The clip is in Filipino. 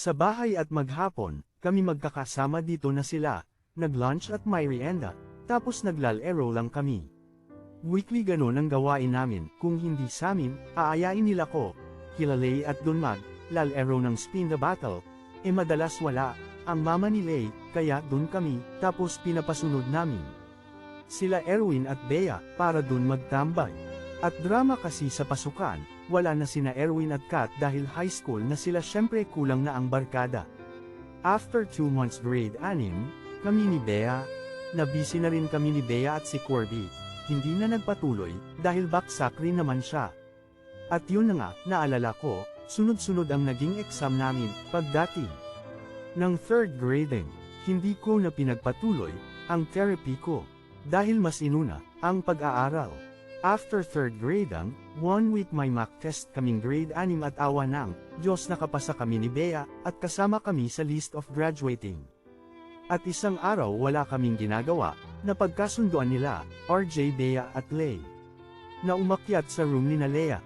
Sa bahay at maghapon, kami magkakasama dito na sila, nag-lunch at may merienda, tapos naglalaro lang kami. Weekly ganon ang gawain namin, kung hindi samin, aayain nila ko, Kilalay at Don lalaro ng spin the battle, madalas wala, ang mama ni Lay, kaya dun kami, tapos pinapasunod namin. Sila Erwin at Bea, para dun magtambay. At drama kasi sa pasukan, wala na sina Erwin at Kat dahil high school na sila syempre kulang na ang barkada. After 2 months grade 6, kami ni Bea, nabisi na rin kami ni Bea at si Corby, hindi na nagpatuloy, dahil baksak rin naman siya. At yun na nga, naalala ko, sunod-sunod ang naging exam namin, pagdating ng 3rd grading, hindi ko na pinagpatuloy, ang therapy ko, dahil mas inuna, ang pag-aaral. After 3rd grade 1 week may mock test kaming grade 6 at awa ng Diyos nakapasa kami ni Bea, at kasama kami sa list of graduating. At isang araw wala kaming ginagawa, na pagkasunduan nila, RJ, Bea at Lay, na umakyat sa room ni na Lea.